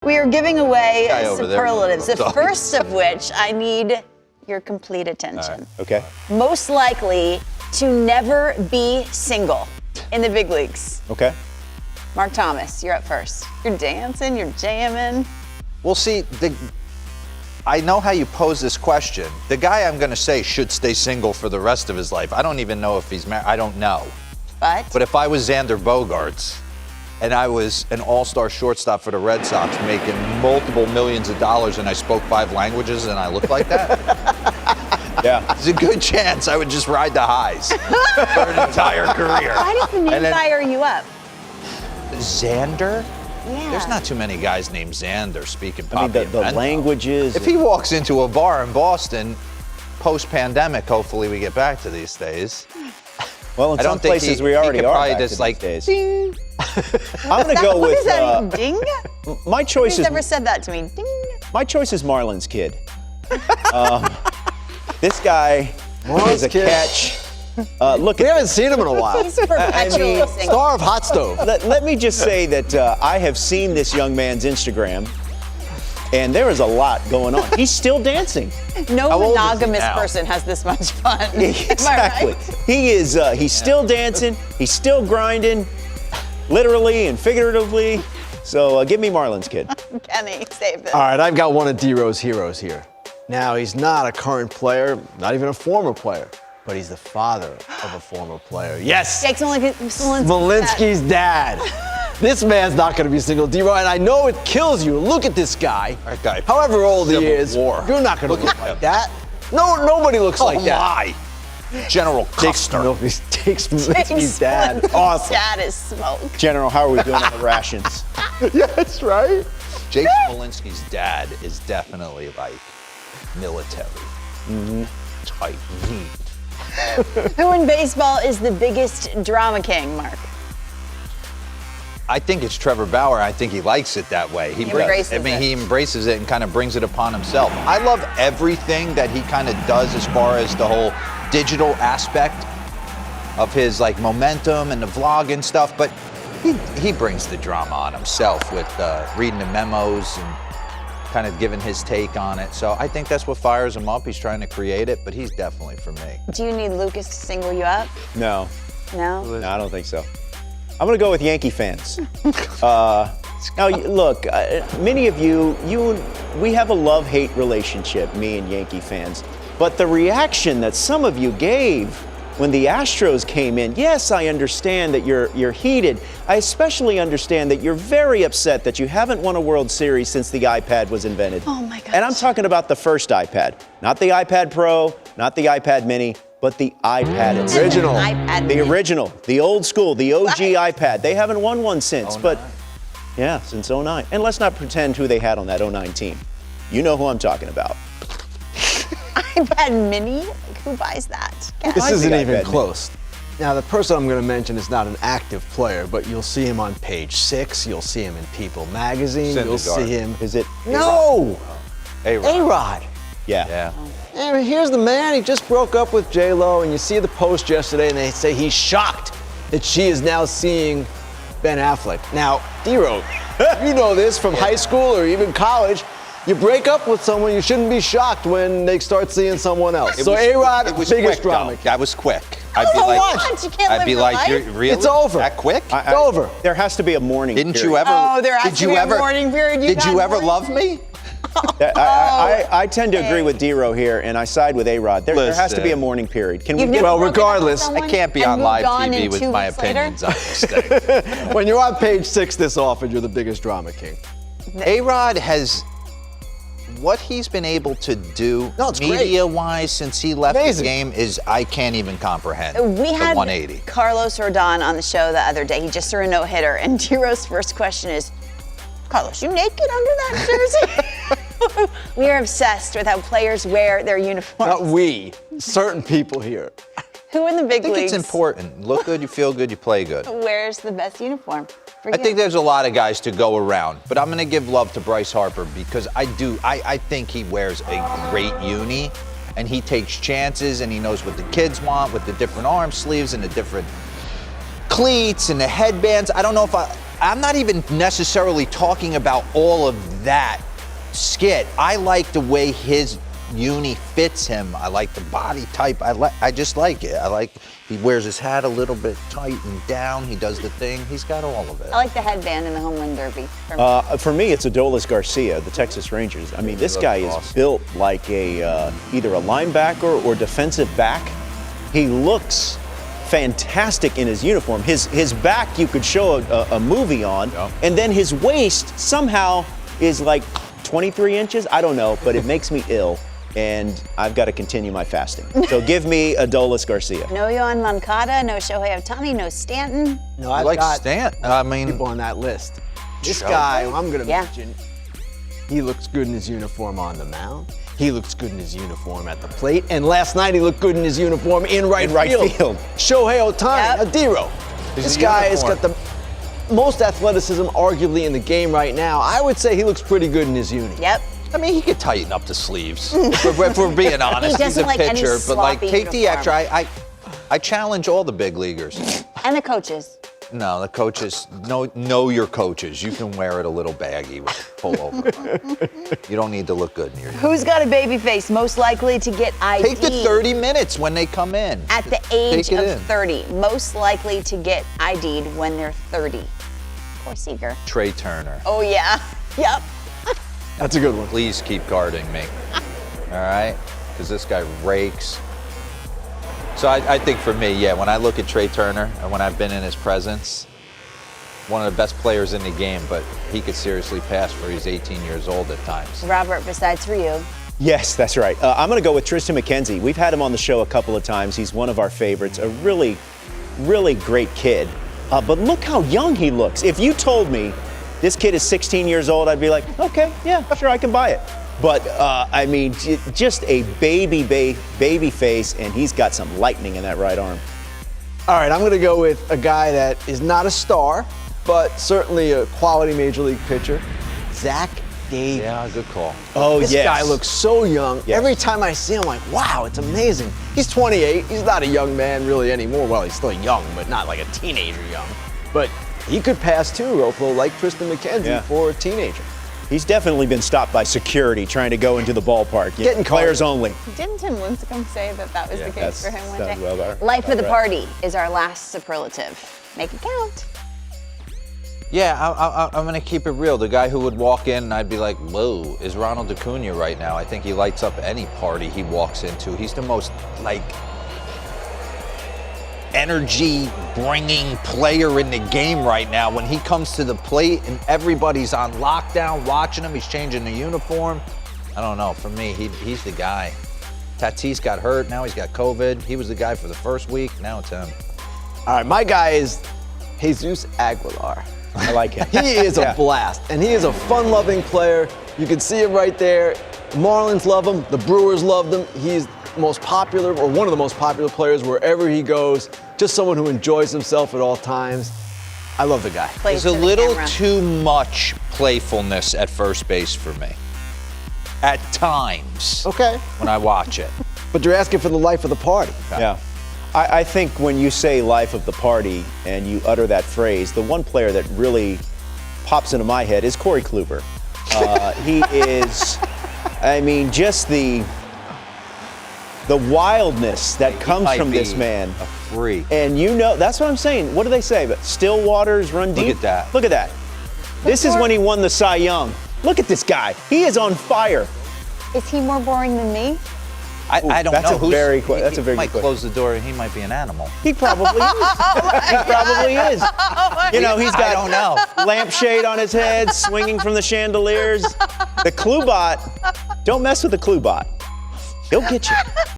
We are giving away Guy over there. superlatives, the first of which I need your complete attention. Okay. Most likely to never be single in the big leagues. Okay. Mark Thomas, you're up first. You're dancing, you're jamming. Well, see, I know how you pose this question. The guy I'm going to say should stay single for the rest of his life. I don't even know if he's married. I don't know. But if I was Xander Bogaerts and I was an all-star shortstop for the Red Sox making multiple millions of dollars and I spoke 5 languages and I looked like that, yeah, there's a good chance I would just ride the highs for an entire career. Why does the name fire you up? Xander? Yeah. There's not too many guys named Xander speaking I mean, the languages. If he walks into a bar in Boston, post-pandemic, hopefully we get back to these days. Well, in some places we already are back to these days. Ding. I'm going to go with. What does that mean? Ding? My choice Nobody's is. ever said that to me. Ding. My choice is Marlon's kid. This guy is a catch. Look, we haven't seen him in a while. He's perpetually single. Star of Hot Stove. Let me just say that I have seen this young man's Instagram, and there is a lot going on. He's still dancing. No How old is he monogamous now? person has this much fun. Exactly. Am I right? He is. He's still dancing. He's still grinding, literally and figuratively. So give me Marlon's kid. Kenny, save this. All right, I've got one of D-Row's heroes here. Now, he's not a current player, not even a former player, but he's the father of a former player. Yes, Jake Smolinski's dad. This man's not going to be single, D-Row, and I know it kills you. Look at this guy. That guy. However old he Civil is, War. you're not going to look like that. No, nobody looks like that. My. General Custer. Jake Smolinski's dad. Awesome. Dad is smoke. General, how are we doing on the rations? Yeah, that's right. Jake Smolinski's dad is definitely like military. Tight, neat. Who in baseball is the biggest drama king, Mark? I think it's Trevor Bauer. I think he likes it that way. He embraces it. He embraces it and kind of brings it upon himself. I love everything that he kind of does as far as the whole digital aspect of his like momentum and the vlog and stuff, but he brings the drama on himself with reading the memos and kind of giving his take on it. So I think that's what fires him up. He's trying to create it, but he's definitely for me. Do you need Lucas to single you up? No, No? I don't think so. I'm going to go with Yankee fans. Now, look, many of we have a love-hate relationship, me and Yankee fans. But the reaction that some of you gave when the Astros came in, yes, I understand that you're heated. I especially understand that you're very upset that you haven't won a World Series since the iPad was invented. Oh, my gosh. And I'm talking about the first iPad, not the iPad Pro, not the iPad Mini, but the iPad itself. Original. The original, the old school, the OG iPad. They haven't won one since, but yeah, since 09. And let's not pretend who they had on that 09 team. You know who I'm talking about. iPad mini? Like, who buys that? This isn't iPad even Mini. close. Now, the person I'm going to mention is not an active player, but you'll see him on page 6. You'll see him in People magazine. You'll Syndergaard. see him. Is it? No! A-Rod. A-Rod. Yeah. Yeah. And here's the man. He just broke up with J-Lo, and you see the post yesterday, and they say he's shocked that she is now seeing Ben Affleck. Now, D-Row, you know this from high school or even college. You break up with someone, you shouldn't be shocked when they start seeing someone else. So A-Rod, biggest quick, drama. That was quick. So what? You can't I'd live be your like, life? you're really? It's over. That quick? It's over. There has to be a mourning Didn't period. you ever? Oh, there has did to you be a ever, mourning period. Did you ever love me? I tend to agree with D-Row here, and I side with A-Rod. There has to be a Listen. mourning period. Can we You've get never Well, broken up with regardless, someone I can't be and on moved live on TV and with 2 my weeks later? opinions on this thing. When you're on page 6 this often, you're the biggest drama king. A-Rod has what he's been able to do No, it's great. media-wise since he left Amazing. the game is I can't even comprehend. We the had 180. Carlos Rodon on the show the other day. He just threw a no-hitter, and D-Row's first question is, Carlos, you naked under that jersey? We are obsessed with how players wear their uniforms. Not we, certain people here. Who in the big I think leagues it's important. Look good, you feel good, you play good. wears the best uniform? For I you? think there's a lot of guys to go around, but I'm going to give love to Bryce Harper because I think he wears a great uni and he takes chances and he knows what the kids want with the different arm sleeves and the different cleats and the headbands. I don't know if I'm not even necessarily talking about all of that skit. I like the way his uni fits him. I like the body type. I just like it. I like he wears his hat a little bit tight and down. He does the thing. He's got all of it. I like the headband in the home run derby. For me, it's Adolis Garcia, the Texas Rangers. I mean, this guy is built like a either a linebacker or defensive back. He looks fantastic in his uniform. His back you could show a movie on, and then his waist somehow is like 23 inches. I don't know, but it makes me ill. And I've got to continue my fasting. So give me Adolis Garcia. No Yohan Moncada, no Shohei Ohtani, no Stanton. No, I I've like got Stanton. I mean, people on that list. This Shohei? guy, who I'm going to Yeah. mention, he looks good in his uniform on the mound. He looks good in his uniform at the plate. And last night he looked good in his uniform in right field. Shohei Ohtani, Yep. Adiro. This guy has got the most athleticism arguably in the game right now. I would say he looks pretty good in his uni. Yep. I mean, he could tighten up the sleeves. if we're being honest, He he's doesn't a like any pitcher, but like sloppy take the uniform. extra. I challenge all the big leaguers. And the coaches. No, the coaches, know your coaches. You can wear it a little baggy with a pullover. You don't need to look good in your. Who's got a baby face most likely to get ID? Take the 30 minutes when they come in. At the age Take it of in. 30, most likely to get ID'd when they're 30. Poor Seager. Trey Turner. Oh, yeah. Yep. That's a good one. Please keep guarding me. All right? Because this guy rakes. So I think for me, yeah, when I look at Trey Turner and when I've been in his presence, one of the best players in the game, but he could seriously pass for he's 18 years old at times. Robert, besides for you. Yes, that's right. I'm going to go with Tristan McKenzie. We've had him on the show a couple of times. He's one of our favorites, a really, really great kid. But look how young he looks. If you told me this kid is 16 years old, I'd be like, okay, yeah, sure, I can buy it. But, I mean, just a baby face, and he's got some lightning in that right arm. All right, I'm going to go with a guy that is not a star, but certainly a quality major league pitcher, Zach Davies. Yeah, good call. Oh, This yes. guy looks so young. Yes. Every time I see him, I'm like, wow, it's amazing. He's 28. He's not a young man really anymore. Well, he's still young, but not like a teenager young. But he could pass too, Roflo, like Tristan McKenzie for a teenager. He's definitely been stopped by security trying to go into the ballpark. Getting players caught. only. Didn't Tim Lincecum say that was the case for him one day? sounds well about- Life of the right. party is our last superlative. Make it count. Yeah, I'm going to keep it real. The guy who would walk in and I'd be like, whoa, is Ronald Acuna right now. I think he lights up any party he walks into. He's the most, like, energy-bringing player in the game right now. When he comes to the plate and everybody's on lockdown watching him, he's changing the uniform. I don't know. For me, he's the guy. Tatis got hurt. Now he's got COVID. He was the guy for the first week. Now it's him. All right, my guy is Jesus Aguilar. I like him. He is a blast, and he is a fun-loving player. You can see him right there. Marlins love him. The Brewers love him. He's most popular, or one of the most popular players wherever he goes. Just someone who enjoys himself at all times. I love the guy. Plays There's a for the little camera. too much playfulness at first base for me. At times. Okay. When I watch it. But you're asking for the life of the party. Yeah. I think when you say life of the party and you utter that phrase, the one player that really pops into my head is Corey Kluber. He is, I mean, just the wildness that comes Might from this be man. A freak. And you know, that's what I'm saying. What do they say? But still waters run deep. Look at that. Look at that. This is when he won the Cy Young. Look at this guy. He is on fire. Is he more boring than me? I don't that's know. a very que- that's a he very might good question. close the door and he might be an animal. He probably is. He probably is. You know, he's got I don't know. lampshade on his head, swinging from the chandeliers. The Klubot, don't mess with the Klubot. He'll get you.